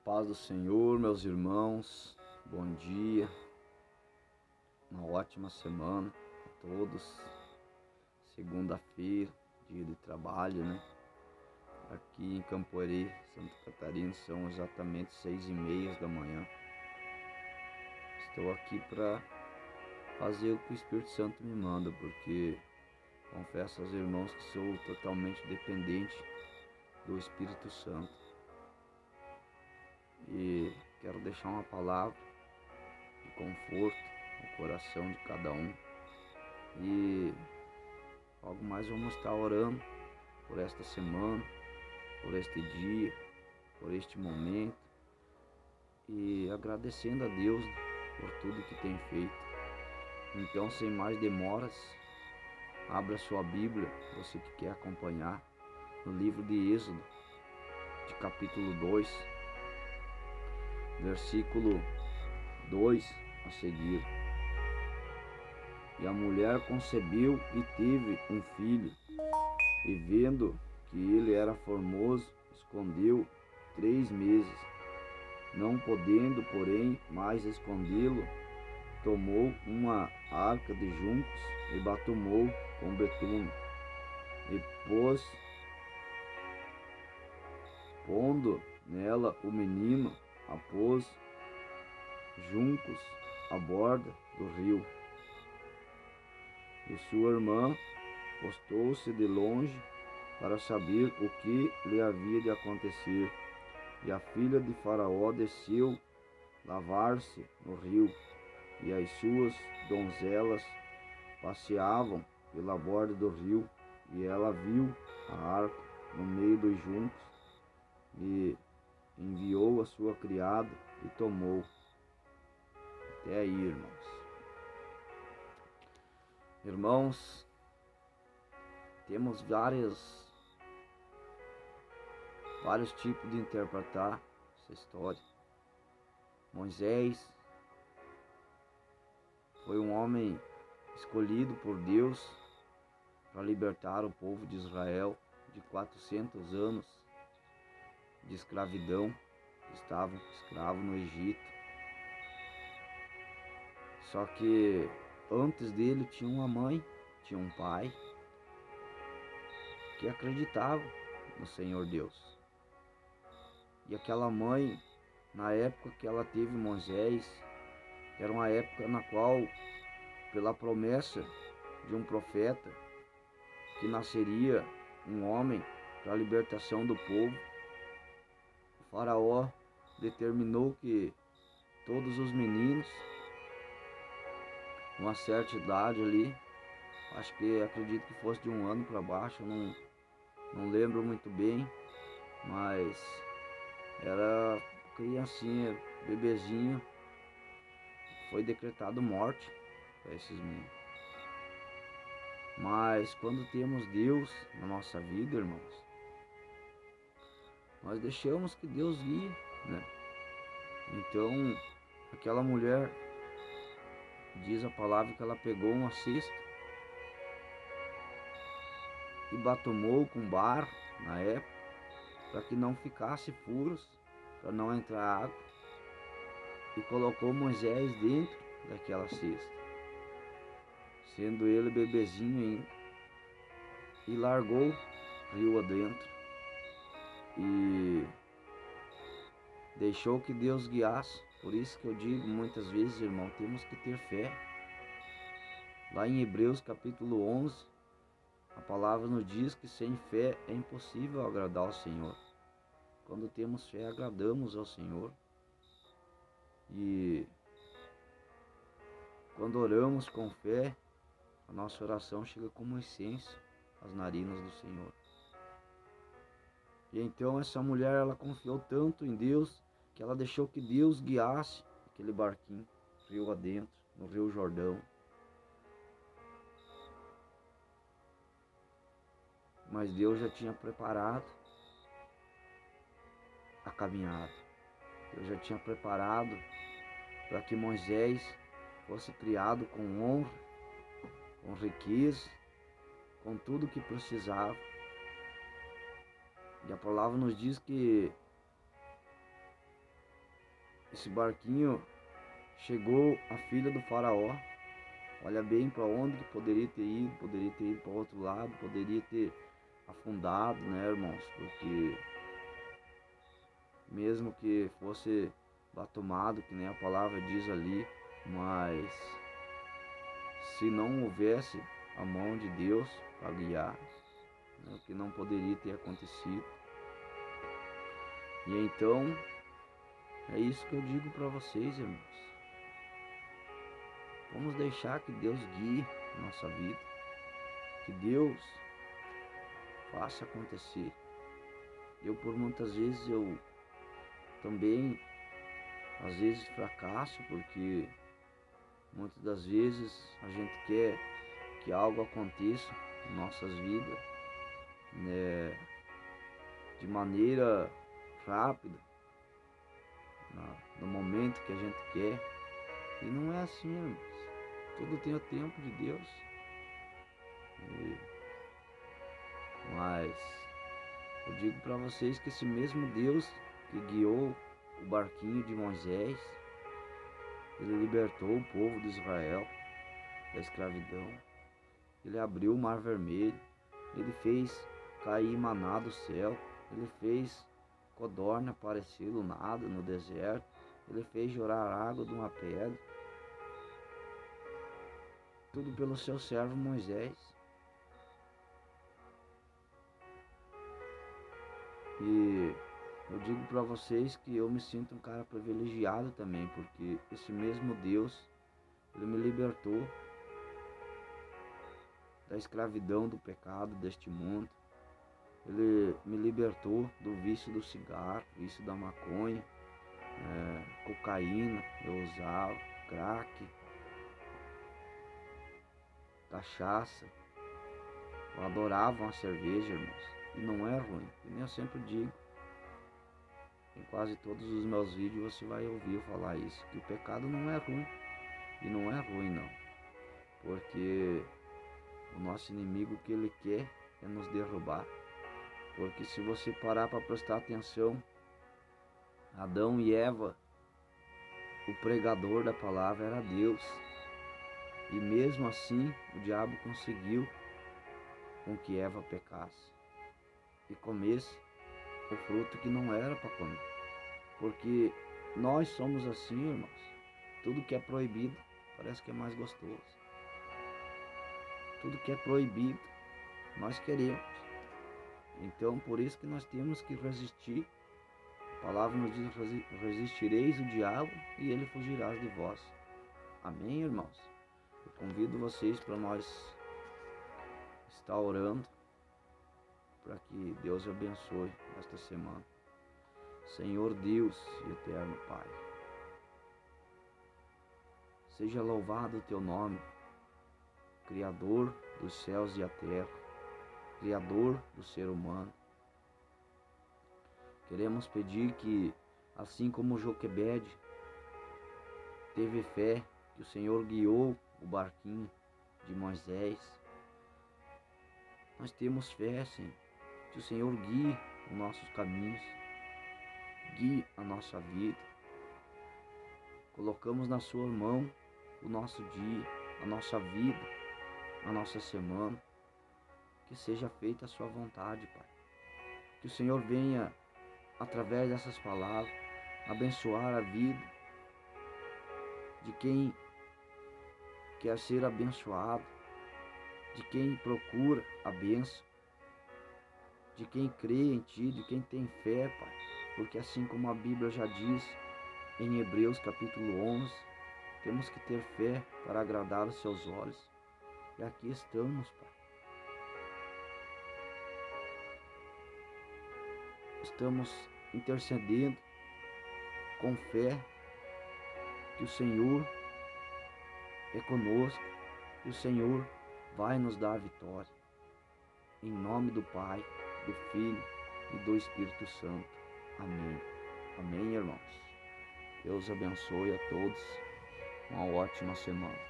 paz do Senhor, meus irmãos, bom dia, uma ótima semana a todos. Segunda-feira, dia de trabalho, né? Aqui em Camporê, Santa Catarina, são exatamente 6h30 da manhã. Estou aqui para fazer o que o Espírito Santo me manda, porque confesso aos irmãos que sou totalmente dependente do Espírito Santo. E quero deixar uma palavra de conforto no coração de cada um. E logo mais vamos estar orando por esta semana, por este dia, por este momento. E agradecendo a Deus por tudo que tem feito. Então, sem mais demoras, abra sua Bíblia, você que quer acompanhar, no livro de Êxodo, de capítulo 2, versículo 2 a seguir. E a mulher concebeu e teve um filho, e vendo que ele era formoso, escondeu 3 meses. Não podendo, porém, mais escondê-lo, tomou uma arca de juncos e batumou com betume, e pondo nela o menino, a pôs juncos à borda do rio. E sua irmã postou-se de longe para saber o que lhe havia de acontecer. E a filha de Faraó desceu lavar-se no rio, e as suas donzelas passeavam pela borda do rio, e ela viu a arca no meio dos juncos, e enviou a sua criada e tomou. Até aí, irmãos. Irmãos, temos vários tipos de interpretar essa história. Moisés foi um homem escolhido por Deus para libertar o povo de Israel de 400 anos de escravidão. Estavam escravos no Egito. Só que antes dele tinha uma mãe, tinha um pai que acreditava no Senhor Deus. E aquela mãe, na época que ela teve Moisés, era uma época na qual, pela promessa de um profeta, que nasceria um homem para a libertação do povo, o Faraó determinou que todos os meninos, uma certa idade ali, acredito que fosse de 1 ano para baixo, não lembro muito bem, mas era criancinha, bebezinho, foi decretado morte para esses meninos. Mas quando temos Deus na nossa vida, irmãos, nós deixamos que Deus guie, né? Então, aquela mulher, diz a palavra que ela pegou uma cesta e batumou com barro na época, para que não ficasse furos, para não entrar água, e colocou Moisés dentro daquela cesta, sendo ele bebezinho ainda, e largou rio adentro e deixou que Deus guiasse. Por isso que eu digo muitas vezes, irmão, temos que ter fé. Lá em Hebreus capítulo 11, a palavra nos diz que sem fé é impossível agradar ao Senhor. Quando temos fé, agradamos ao Senhor. E quando oramos com fé, a nossa oração chega como incenso às narinas do Senhor. E então essa mulher, ela confiou tanto em Deus, que ela deixou que Deus guiasse aquele barquinho, rio adentro, no Rio Jordão. Mas Deus já tinha preparado a caminhada. Deus já tinha preparado para que Moisés fosse criado com honra, com riqueza, com tudo o que precisava. E a palavra nos diz que esse barquinho chegou a filha do faraó. Olha bem para onde que poderia ter ido para outro lado, poderia ter afundado, né, irmãos? Porque mesmo que fosse batomado, que nem a palavra diz ali, mas se não houvesse a mão de Deus para guiar, né, o que não poderia ter acontecido. E então, é isso que eu digo para vocês, irmãos. Vamos deixar que Deus guie a nossa vida, que Deus faça acontecer. Eu por muitas vezes eu também às vezes fracasso, porque muitas das vezes a gente quer que algo aconteça em nossas vidas, né, de maneira rápida, no momento que a gente quer. E não é assim, irmãos. Tudo tem o tempo de Deus. Mas eu digo para vocês que esse mesmo Deus que guiou o barquinho de Moisés, ele libertou o povo de Israel da escravidão. Ele abriu o mar vermelho, ele fez cair maná do céu, ele fez codorna aparecer do nada no deserto, ele fez jorrar água de uma pedra. Tudo pelo seu servo Moisés. E eu digo para vocês que eu me sinto um cara privilegiado também, porque esse mesmo Deus, ele me libertou da escravidão do pecado deste mundo. Ele me libertou do vício do cigarro, vício da maconha, cocaína, eu usava, crack, cachaça. Eu adorava uma cerveja, irmãos, e não é ruim, e nem eu sempre digo. Em quase todos os meus vídeos você vai ouvir eu falar isso, que o pecado não é ruim, e não é ruim não, porque o nosso inimigo, o que ele quer é nos derrubar. Porque se você parar para prestar atenção, Adão e Eva, o pregador da palavra era Deus. E mesmo assim, o diabo conseguiu com que Eva pecasse e comesse o fruto que não era para comer. Porque nós somos assim, irmãos. Tudo que é proibido parece que é mais gostoso. Tudo que é proibido, nós queremos. Então, por isso que nós temos que resistir. A palavra nos diz: resistireis o diabo e ele fugirá de vós. Amém, irmãos? Eu convido vocês para nós estar orando, para que Deus abençoe esta semana. Senhor Deus e eterno Pai, seja louvado o teu nome, Criador dos céus e a terra, Criador do ser humano. Queremos pedir que, assim como Joquebede teve fé, que o Senhor guiou o barquinho de Moisés, nós temos fé, Senhor, que o Senhor guie os nossos caminhos, guie a nossa vida. Colocamos na sua mão o nosso dia, a nossa vida, a nossa semana. Que seja feita a sua vontade, Pai. Que o Senhor venha, através dessas palavras, abençoar a vida de quem quer ser abençoado, de quem procura a bênção, de quem crê em Ti, de quem tem fé, Pai. Porque assim como a Bíblia já diz em Hebreus capítulo 11, temos que ter fé para agradar os Seus olhos. E aqui estamos, Pai. Estamos intercedendo com fé que o Senhor é conosco e o Senhor vai nos dar a vitória. Em nome do Pai, do Filho e do Espírito Santo. Amém. Amém, irmãos. Deus abençoe a todos. Uma ótima semana.